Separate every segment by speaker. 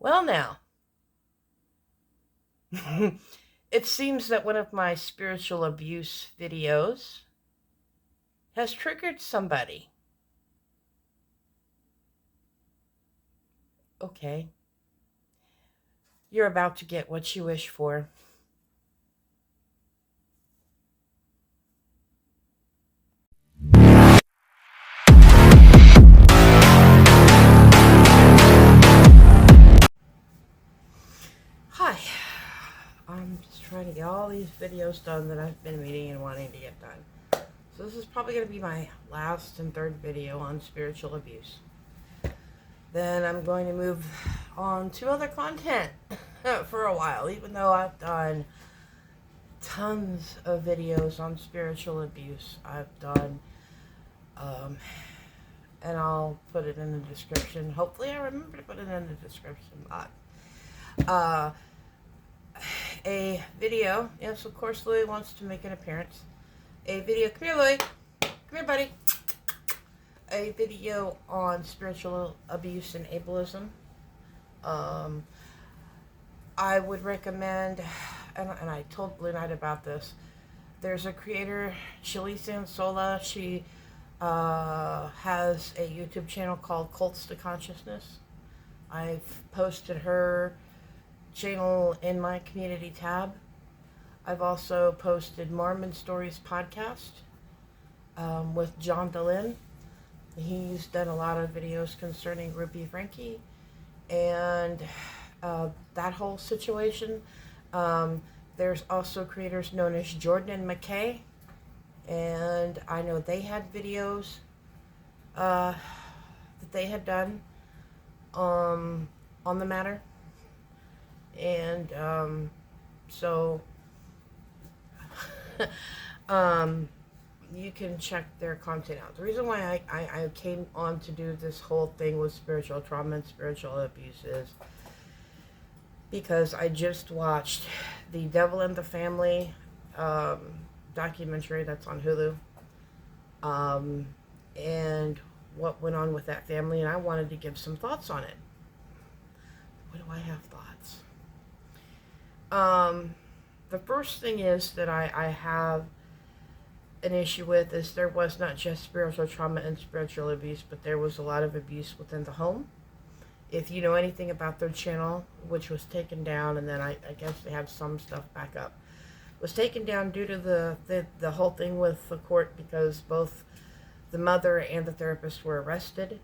Speaker 1: Well, now, it seems that one of my spiritual abuse videos has triggered somebody. Okay, you're about to get what you wish for. Hi, I'm just trying to get all these videos done that I've been meaning and wanting to get done. So this is probably going to be my last and third video on spiritual abuse. Then I'm going to move on to other content for a while, even though I've done tons of videos on spiritual abuse. I've done, and I'll put it in the description. Hopefully I remember to put it in the description box. A video, yes, of course Louie wants to make an appearance. A video, come here Louie, come here buddy. A video on spiritual abuse and ableism. I would recommend, and I told Blue Knight about this, there's a creator, Chili Sansola. She has a YouTube channel called Cults to Consciousness. I've posted her channel in my community tab. I've also posted Mormon Stories podcast with John Dehlin. He's done a lot of videos concerning Ruby Frankie and that whole situation. There's also creators known as Jordan and McKay, and I know they had videos that they had done on the matter, and so you can check their content out. The reason why I came on to do this whole thing with spiritual trauma and spiritual abuse is because I just watched The Devil in the Family documentary that's on Hulu, and what went on with that family, and I wanted to give some thoughts on it. What do I have thoughts? The first thing is that I have an issue with is there was not just spiritual trauma and spiritual abuse, but there was a lot of abuse within the home. If you know anything about their channel, which was taken down, and then I guess they have some stuff back up, was taken down due to the whole thing with the court because both the mother and the therapist were arrested.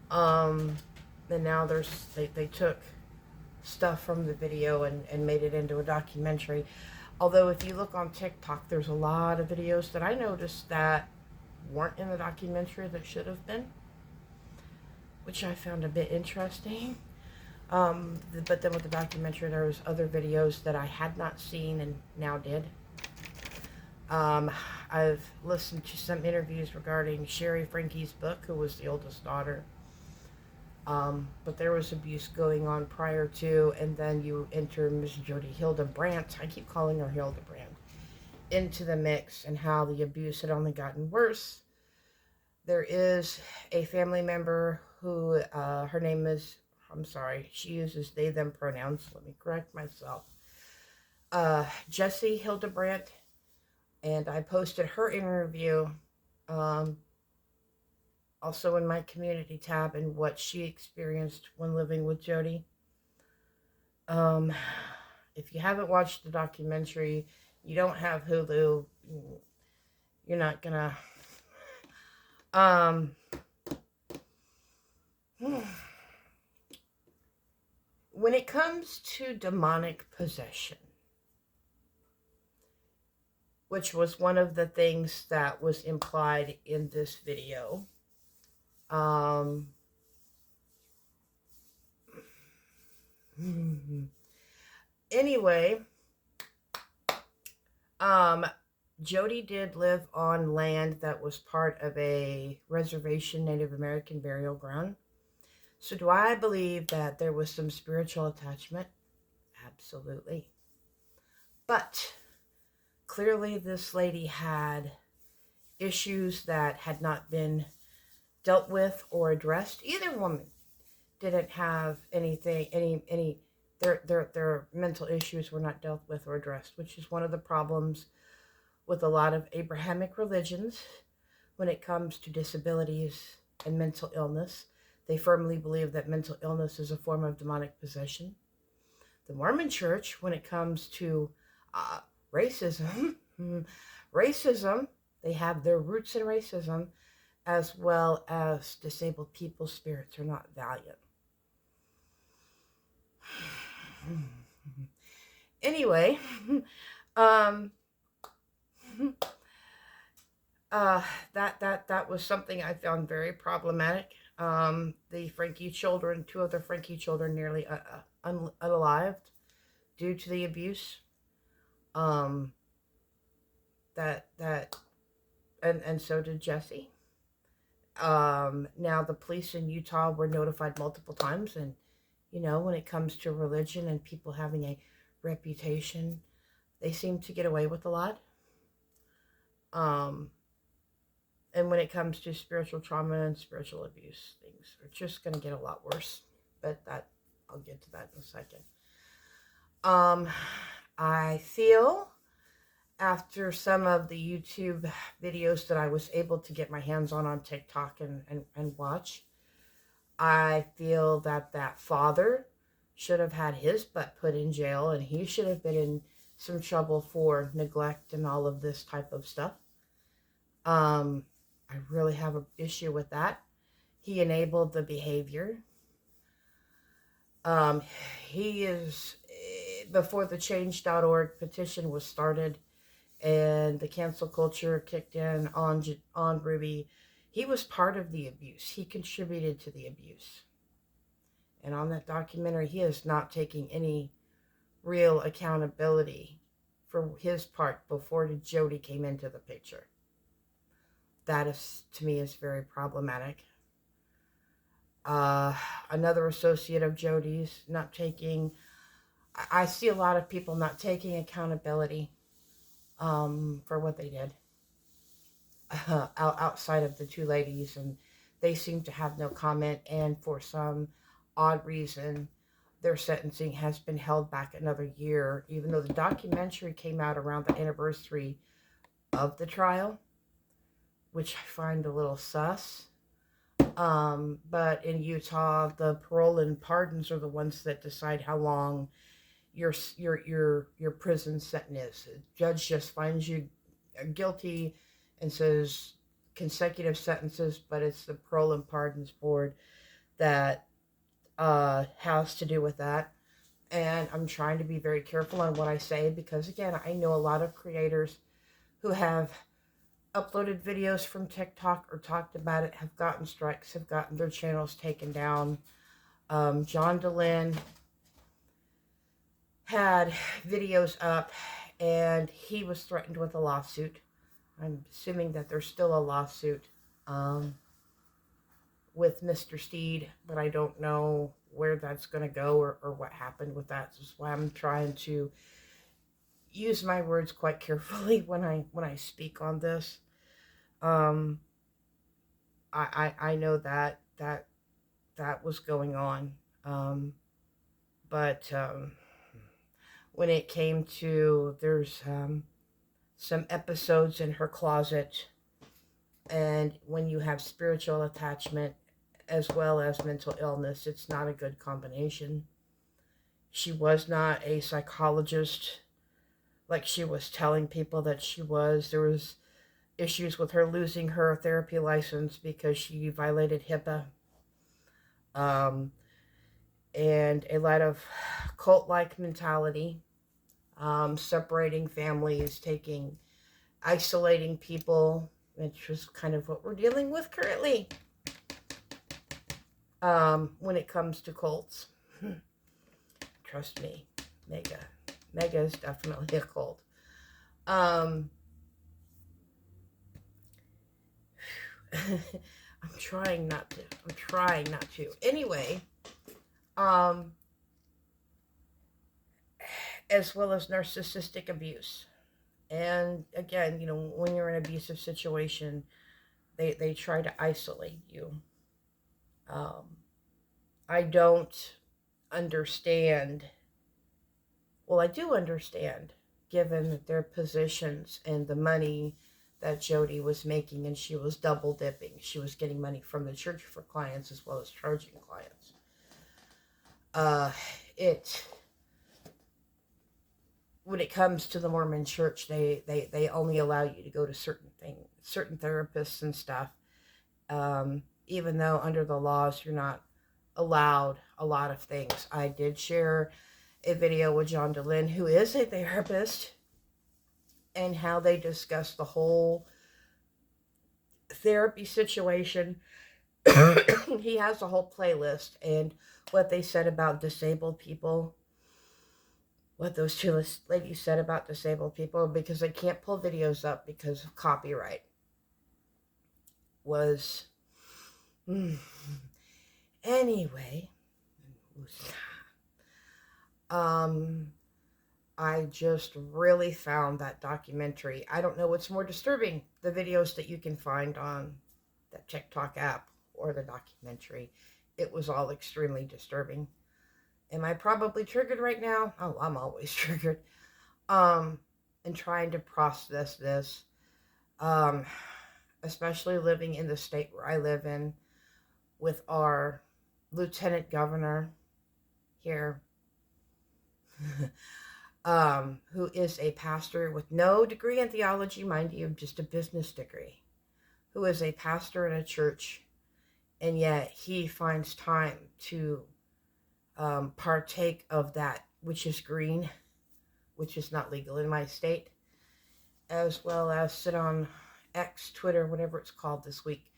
Speaker 1: And now they took stuff from the video and made it into a documentary. Although if you look on TikTok, there's a lot of videos that I noticed that weren't in the documentary that should have been, which I found a bit interesting. But then with the documentary, there was other videos that I had not seen and now did. I've listened to some interviews regarding Sherry Frankie's book, who was the oldest daughter. But there was abuse going on prior to, and then you enter Miss Jody Hildebrandt, I keep calling her Hildebrandt, into the mix, and how the abuse had only gotten worse. There is a family member who, her name is, I'm sorry, she uses they, them pronouns, let me correct myself, Jessie Hildebrandt, and I posted her interview, also in my community tab, and what she experienced when living with Jody. If you haven't watched the documentary, you don't have Hulu, you're not gonna, when it comes to demonic possession, which was one of the things that was implied in this video, anyway, Jody did live on land that was part of a reservation, Native American burial ground. So do I believe that there was some spiritual attachment? Absolutely. But clearly this lady had issues that had not been dealt with or addressed. Either woman didn't have any their mental issues were not dealt with or addressed, which is one of the problems with a lot of Abrahamic religions when it comes to disabilities and mental illness. They firmly believe that mental illness is a form of demonic possession. The Mormon Church, when it comes to uh, racism, racism, they have their roots in racism, as well as disabled people's spirits are not valued. Anyway, um, that was something I found very problematic. The Frankie children, two of the Frankie children, nearly unalived due to the abuse. Um, that and so did Jesse. Now the police in Utah were notified multiple times, and when it comes to religion and people having a reputation, they seem to get away with a lot. Um, and when it comes to spiritual trauma and spiritual abuse, things are just going to get a lot worse. But that I'll get to that in a second. I feel after some of the YouTube videos that I was able to get my hands on TikTok and watch, I feel that father should have had his butt put in jail, and he should have been in some trouble for neglect and all of this type of stuff. I really have an issue with that. He enabled the behavior. He is, before the change.org petition was started and the cancel culture kicked in on Ruby, he was part of the abuse. He contributed to the abuse. And on that documentary, he is not taking any real accountability for his part before Jody came into the picture. That is, to me, is very problematic. Another associate of Jody's not taking, I see a lot of people not taking accountability for what they did outside of the two ladies, and they seem to have no comment, and for some odd reason their sentencing has been held back another year, even though the documentary came out around the anniversary of the trial, which I find a little sus. But in Utah, the parole and pardons are the ones that decide how long your prison sentence is. The judge just finds you guilty and says consecutive sentences, but it's the parole and pardons board that has to do with that. And I'm trying to be very careful on what I say because, again, I know a lot of creators who have uploaded videos from TikTok or talked about it have gotten strikes, have gotten their channels taken down. John Dehlin had videos up and he was threatened with a lawsuit. I'm assuming that there's still a lawsuit with Mr. Steed, but I don't know where that's going to go or what happened with that. This is why I'm trying to use my words quite carefully when I speak on this. I know that was going on, but when it came to there's some episodes in her closet, and when you have spiritual attachment as well as mental illness, it's not a good combination. She was not a psychologist like she was telling people that she was. There was issues with her losing her therapy license because she violated HIPAA. And a lot of cult-like mentality, separating families, isolating people, which is kind of what we're dealing with currently when it comes to cults. Trust me, Mega is definitely a cult. I'm trying not to. Anyway, as well as narcissistic abuse. And again, when you're in an abusive situation, they try to isolate you. I don't understand. Well, I do understand, given their positions and the money that Jody was making, and she was double dipping. She was getting money from the church for clients as well as charging clients. Uh, it When it comes to the Mormon church, they only allow you to go to certain therapists and stuff. Even though under the laws you're not allowed a lot of things. I did share a video with John DeLynn, who is a therapist, and how they discuss the whole therapy situation. He has a whole playlist, and what they said about disabled people, what those two ladies said about disabled people, because they can't pull videos up because of copyright, was anyway. I just really found that documentary. I don't know what's more disturbing, the videos that you can find on that TikTok app or the documentary. It was all extremely disturbing. Am I probably triggered right now? Oh, I'm always triggered. And trying to process this, especially living in the state where I live in, with our lieutenant governor here, who is a pastor with no degree in theology, mind you, just a business degree, who is a pastor in a church, and yet he finds time to partake of that which is green, which is not legal in my state, as well as sit on X, Twitter, whatever it's called this week,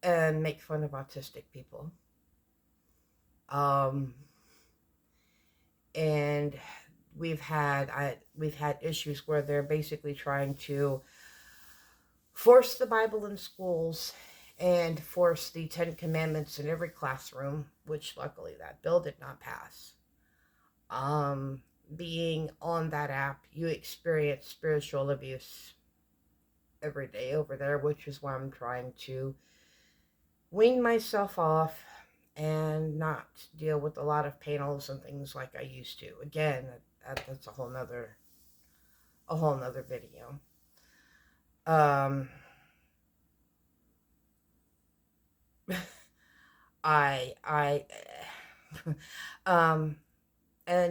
Speaker 1: and make fun of autistic people. And we've had issues where they're basically trying to force the Bible in schools and force the 10 Commandments in every classroom, which luckily that bill did not pass. Being on that app, you experience spiritual abuse every day over there, which is why I'm trying to wean myself off and not deal with a lot of panels and things like I used to. Again, that's a whole nother video. And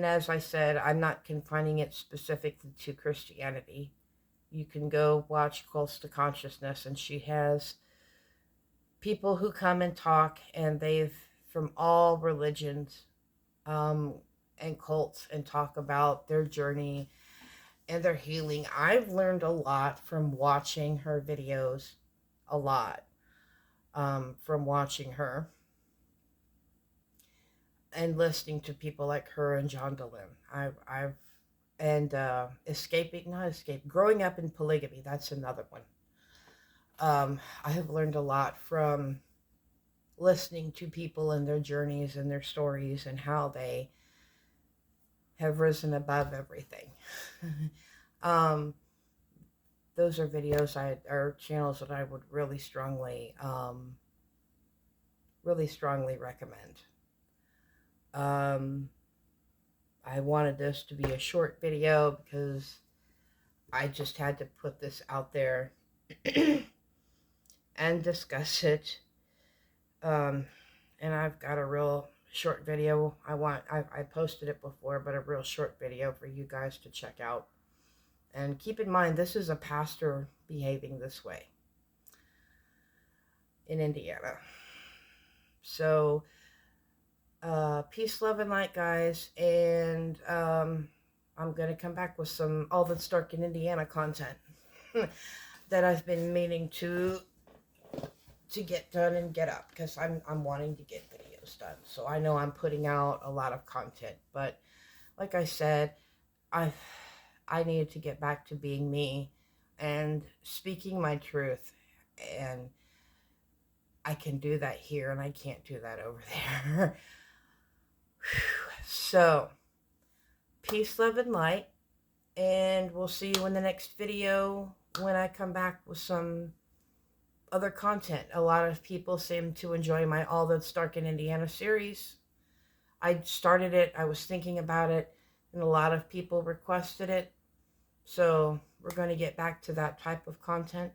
Speaker 1: as I said, I'm not confining it specifically to Christianity. You can go watch Close to Consciousness, and she has people who come and talk, and they've from all religions and cults, and talk about their journey and their healing. I've learned a lot from watching her videos, a lot from watching her and listening to people like her and John DeLynn. Growing up in polygamy, that's another one. I have learned a lot from listening to people and their journeys and their stories and how they have risen above everything. Those are videos or channels that I would really strongly recommend. I wanted this to be a short video because I just had to put this out there and discuss it. And I've got a real short video. I posted it before, but a real short video for you guys to check out. And keep in mind, this is a pastor behaving this way in Indiana. So, peace, love, and light, guys. And I'm going to come back with some All That's Dark in Indiana content that I've been meaning to get done and get up, because I'm wanting to get videos done. So I know I'm putting out a lot of content, but like I said, I needed to get back to being me and speaking my truth, and I can do that here and I can't do that over there. So, peace, love, and light, and we'll see you in the next video when I come back with some other content. A lot of people seem to enjoy my All That's Dark in Indiana series, I started it, I was thinking about it, and a lot of people requested it. So we're going to get back to that type of content.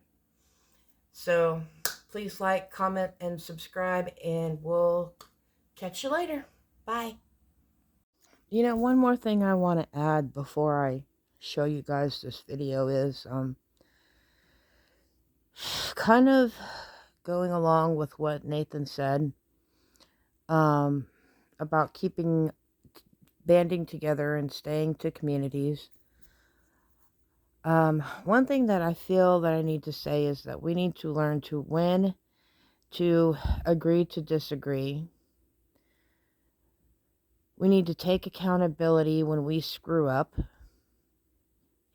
Speaker 1: So please like, comment, and subscribe, and we'll catch you later. Bye. One more thing I want to add before I show you guys this video is kind of going along with what Nathan said about banding together and staying to communities. One thing that I feel that I need to say is that we need to learn to when to agree to disagree. We need to take accountability when we screw up.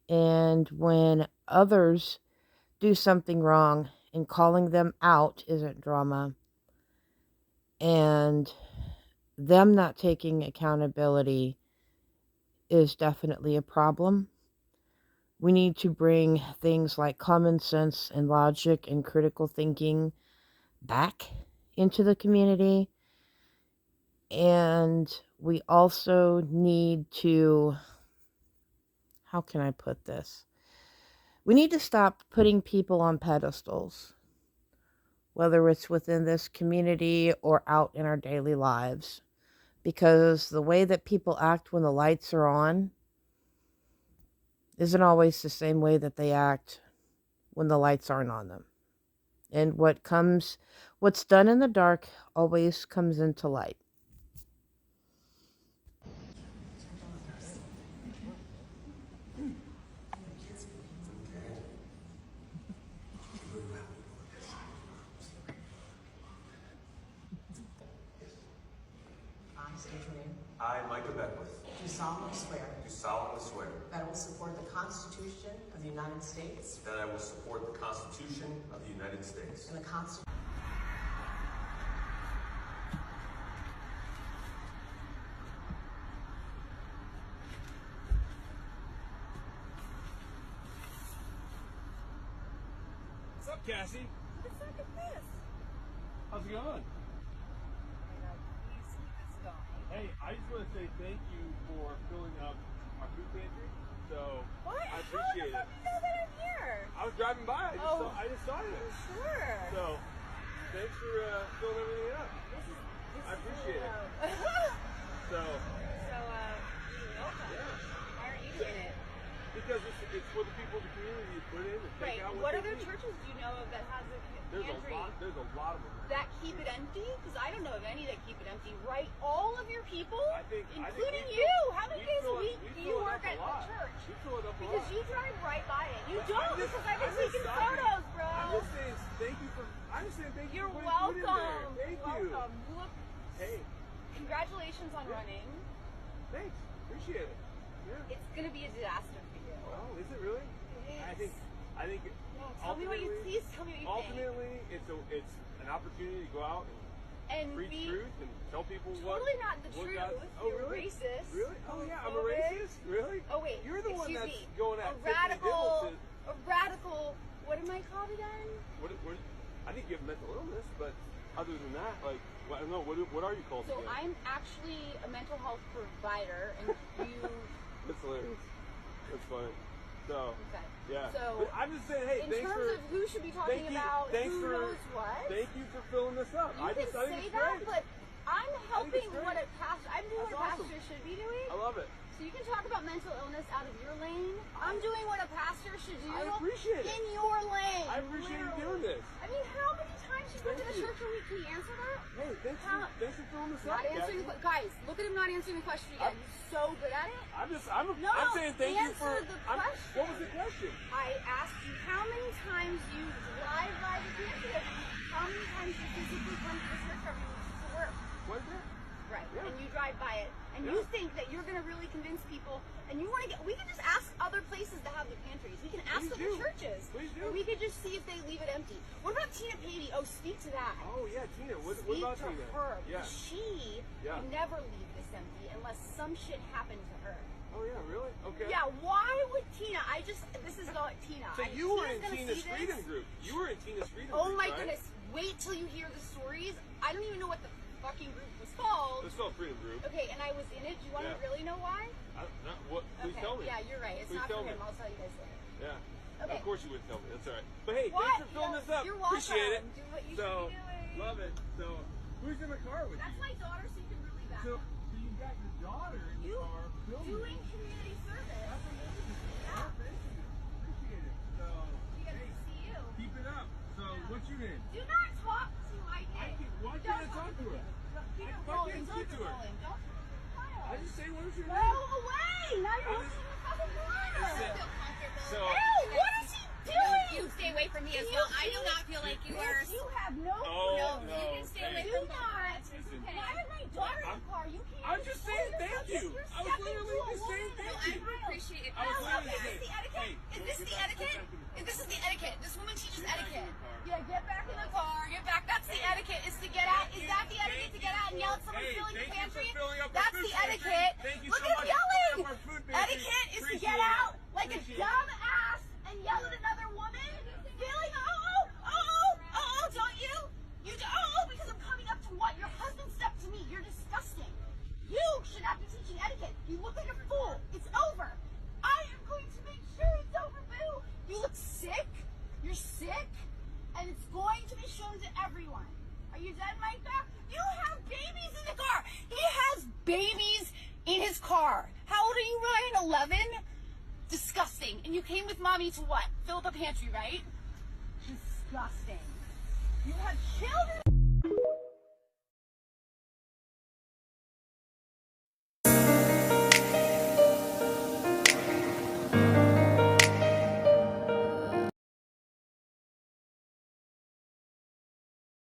Speaker 1: And when others do something wrong, and calling them out isn't drama. And them not taking accountability is definitely a problem. We need to bring things like common sense and logic and critical thinking back into the community. And we also need to, how can I put this? We need to stop putting people on pedestals, whether it's within this community or out in our daily lives. Because the way that people act when the lights are on isn't always the same way that they act when the lights aren't on them. And what's done in the dark always comes into light.
Speaker 2: State your name.
Speaker 3: I, Micah Beckwith,
Speaker 2: Do solemnly swear
Speaker 3: do solemnly swear
Speaker 2: that I will support the Constitution of the United States
Speaker 3: that I will support the Constitution of the United States
Speaker 2: and the Constitution.
Speaker 3: What's up, Cassie?
Speaker 4: Let's look at this.
Speaker 3: How's it going?
Speaker 4: Please keep this going.
Speaker 3: Hey, I just want to say thank you for filling up our food pantry. So
Speaker 4: What?
Speaker 3: I appreciate
Speaker 4: How
Speaker 3: it.
Speaker 4: the fuck you know that I'm here?
Speaker 3: I was driving by. I just saw you.
Speaker 4: Sure.
Speaker 3: So thanks for filling everything up.
Speaker 4: This
Speaker 3: I
Speaker 4: is
Speaker 3: appreciate it.
Speaker 4: So,
Speaker 3: So
Speaker 4: welcome.
Speaker 3: yeah,
Speaker 4: Why are you doing it?
Speaker 3: because it's for the people of the community to put in and take
Speaker 4: Right.
Speaker 3: out
Speaker 4: What
Speaker 3: they
Speaker 4: other
Speaker 3: need.
Speaker 4: churches do you know of that has a
Speaker 3: There's
Speaker 4: pantry
Speaker 3: a lot of them.
Speaker 4: that keep it empty? Because I don't know of any that keep it empty. Right? All of your people,
Speaker 3: I think
Speaker 4: including
Speaker 3: we
Speaker 4: you.
Speaker 3: fill-
Speaker 4: How many
Speaker 3: we
Speaker 4: days a
Speaker 3: fill it-
Speaker 4: week
Speaker 3: we
Speaker 4: do
Speaker 3: fill
Speaker 4: you
Speaker 3: it
Speaker 4: work
Speaker 3: up a
Speaker 4: at
Speaker 3: lot.
Speaker 4: the church?
Speaker 3: We fill it up a
Speaker 4: Because
Speaker 3: lot.
Speaker 4: you drive right by it. You
Speaker 3: I'm
Speaker 4: don't,
Speaker 3: just-
Speaker 4: because I've been
Speaker 3: I'm just
Speaker 4: taking
Speaker 3: stopping.
Speaker 4: photos, bro.
Speaker 3: I'm just saying thank you for. I'm just saying thank
Speaker 4: You're
Speaker 3: you for putting food in there.
Speaker 4: welcome.
Speaker 3: Thank
Speaker 4: You're
Speaker 3: you.
Speaker 4: welcome. Look,
Speaker 3: Hey,
Speaker 4: congratulations on running.
Speaker 3: thanks. Appreciate it. Yeah.
Speaker 4: It's gonna be a disaster for you.
Speaker 3: Oh, is it really?
Speaker 4: It
Speaker 3: I
Speaker 4: is.
Speaker 3: think.
Speaker 4: Yeah, tell me what you
Speaker 3: ultimately-
Speaker 4: please tell me what you
Speaker 3: Ultimately, it's an opportunity to go out and
Speaker 4: think. And
Speaker 3: preach
Speaker 4: be
Speaker 3: truth and tell people what.
Speaker 4: totally not the
Speaker 3: what
Speaker 4: truth.
Speaker 3: God- oh,
Speaker 4: You're
Speaker 3: really?
Speaker 4: racist.
Speaker 3: Really? Oh yeah, I'm a
Speaker 4: homophobic.
Speaker 3: racist. Really?
Speaker 4: Oh wait,
Speaker 3: You're the one
Speaker 4: excuse
Speaker 3: that's
Speaker 4: me.
Speaker 3: going at
Speaker 4: a
Speaker 3: Tiffany
Speaker 4: radical.
Speaker 3: Dibble
Speaker 4: A radical. What am I called again?
Speaker 3: what, I think you have mental illness, but other than that, like, I don't know. What are you called?
Speaker 4: So
Speaker 3: again?
Speaker 4: I'm actually a mental health provider, and you.
Speaker 3: That's hilarious. That's funny. So,
Speaker 4: Okay.
Speaker 3: yeah.
Speaker 4: So,
Speaker 3: But I'm just saying, hey,
Speaker 4: in
Speaker 3: thanks
Speaker 4: terms
Speaker 3: for.
Speaker 4: of who should be talking
Speaker 3: thank you,
Speaker 4: about
Speaker 3: thanks
Speaker 4: who
Speaker 3: for,
Speaker 4: knows what,
Speaker 3: Thank you for filling this up.
Speaker 4: you
Speaker 3: I
Speaker 4: can
Speaker 3: think
Speaker 4: say
Speaker 3: it's
Speaker 4: that,
Speaker 3: great.
Speaker 4: but I'm
Speaker 3: it's
Speaker 4: helping
Speaker 3: great.
Speaker 4: what a pastor. I'm doing
Speaker 3: That's
Speaker 4: what a
Speaker 3: awesome.
Speaker 4: pastor should be doing.
Speaker 3: I love it.
Speaker 4: So you can talk about mental illness out of your lane. I'm doing what a pastor should do
Speaker 3: I appreciate it.
Speaker 4: in your lane.
Speaker 3: I appreciate you doing
Speaker 4: literally.
Speaker 3: this.
Speaker 4: I mean, how many times you go to
Speaker 3: Thank
Speaker 4: the
Speaker 3: you.
Speaker 4: church a week? Can you answer that?
Speaker 3: Hey, thanks for filling this
Speaker 4: Not
Speaker 3: up,
Speaker 4: answering
Speaker 3: Cassie.
Speaker 4: the guys. Look at him not answering the question again. He's so good at it.
Speaker 3: I'm saying thank you for.
Speaker 4: answer the question.
Speaker 3: What was the question?
Speaker 4: I asked you how many times you drive by the pantry every week. How many times you physically come to the church every week to work?
Speaker 3: What is that?
Speaker 4: Right.
Speaker 3: Yeah.
Speaker 4: And you drive by it. And
Speaker 3: Yeah.
Speaker 4: you think that you're going to really convince people. And you want to get, we can just ask other places that have the pantries. We can ask
Speaker 3: Please
Speaker 4: other
Speaker 3: do.
Speaker 4: churches.
Speaker 3: Please do.
Speaker 4: Or we could just see if they leave it empty. What about Tina Pavey? Oh, speak to that.
Speaker 3: Oh yeah, Tina. What
Speaker 4: Speak
Speaker 3: about
Speaker 4: to
Speaker 3: Tina?
Speaker 4: her.
Speaker 3: Yeah.
Speaker 4: She
Speaker 3: Yeah.
Speaker 4: would never leave this empty unless some shit happened to her.
Speaker 3: Oh yeah, really? Okay.
Speaker 4: Yeah, why would Tina? This is not Tina.
Speaker 3: So you were in
Speaker 4: Tina's gonna
Speaker 3: Tina's
Speaker 4: see this.
Speaker 3: freedom group. You were in Tina's freedom
Speaker 4: Oh
Speaker 3: group.
Speaker 4: my
Speaker 3: right?
Speaker 4: goodness. Wait till you hear the stories. I don't even know what the fuck talking group was called.
Speaker 3: It's called Freedom Group.
Speaker 4: Okay, and I was in it. Do you want
Speaker 3: Yeah.
Speaker 4: to really know why?
Speaker 3: What? Please
Speaker 4: Okay,
Speaker 3: tell me.
Speaker 4: yeah, you're right. It's
Speaker 3: Please
Speaker 4: not
Speaker 3: tell
Speaker 4: for him.
Speaker 3: me.
Speaker 4: I'll tell you guys later.
Speaker 3: Yeah.
Speaker 4: Okay.
Speaker 3: Of course you wouldn't tell me. That's all right. But hey,
Speaker 4: What?
Speaker 3: thanks for filling
Speaker 4: No,
Speaker 3: this up.
Speaker 4: you're welcome.
Speaker 3: Appreciate it.
Speaker 4: Do what you
Speaker 3: so,
Speaker 4: should be doing.
Speaker 3: love it. So, who's in the car with
Speaker 4: That's
Speaker 3: you?
Speaker 4: my daughter, so you can really back
Speaker 3: So
Speaker 4: up.
Speaker 3: you got your daughter in the
Speaker 4: You
Speaker 3: car filming.
Speaker 4: doing community service.
Speaker 3: That's amazing.
Speaker 4: Yeah.
Speaker 3: Oh, thank you. Appreciate it. So,
Speaker 4: You gotta
Speaker 3: hey,
Speaker 4: see you.
Speaker 3: keep it up. So, what's your name?
Speaker 4: Do not talk to my
Speaker 3: I
Speaker 4: kid.
Speaker 3: can, why
Speaker 4: Don't
Speaker 3: can't I talk to her?
Speaker 4: Keep
Speaker 3: I
Speaker 4: it
Speaker 3: fucking
Speaker 4: rolling.
Speaker 3: speak to her.
Speaker 4: Don't talk to
Speaker 3: I
Speaker 4: Kyle.
Speaker 3: just say, what's your
Speaker 4: Go
Speaker 3: name?
Speaker 4: away! Now you're
Speaker 3: I
Speaker 4: looking
Speaker 3: just-
Speaker 4: at the fucking water.
Speaker 3: Listen, so,
Speaker 4: Ew, what is he doing?
Speaker 5: You stay away from me as well. I do not feel like you are.
Speaker 4: You have no.
Speaker 3: Oh, no.
Speaker 5: You can stay away
Speaker 4: Do
Speaker 5: from me.
Speaker 4: not.
Speaker 3: Listen.
Speaker 4: Why is my daughter in the car? You can't.
Speaker 3: I'm just saying thank you.
Speaker 4: You're
Speaker 3: I was
Speaker 4: stepping
Speaker 3: literally
Speaker 4: to a
Speaker 3: just saying
Speaker 4: woman.
Speaker 3: thank you.
Speaker 5: I appreciate it.
Speaker 3: I was
Speaker 5: Oh,
Speaker 3: literally
Speaker 5: is
Speaker 3: saying,
Speaker 5: this the etiquette?
Speaker 3: hey,
Speaker 5: Is this the etiquette? If this is the etiquette. This woman teaches etiquette.
Speaker 4: Yeah, get back in the car.
Speaker 5: Car, get back. That's the etiquette. Is to get out. Is that the etiquette to get out and yell at someone
Speaker 3: Hey,
Speaker 5: filling the
Speaker 3: thank you
Speaker 5: pantry?
Speaker 3: for filling up our
Speaker 5: That's
Speaker 3: food
Speaker 5: the
Speaker 3: pantry.
Speaker 5: etiquette.
Speaker 3: Thank you
Speaker 5: Look
Speaker 3: so
Speaker 5: at him
Speaker 3: much for
Speaker 5: yelling.
Speaker 3: filling up our food pantry.
Speaker 4: Etiquette is to
Speaker 3: Appreciate
Speaker 4: get
Speaker 3: it.
Speaker 4: out like a
Speaker 3: Appreciate it.
Speaker 4: dumb ass and yell at another woman. Feeling, don't you? Because I'm coming up to what? Your husband stepped to me. You're disgusting. You should not be teaching etiquette. You look like a fool. It's over. I am going to make sure it's over, boo. You look sick. You're sick. And it's going to be shown to everyone. Are you done, Micah? You have babies in the car. He has babies in his car. How old are you, Ryan? 11? Disgusting. And you came with mommy to what? Fill up the pantry, right? Disgusting. You have children.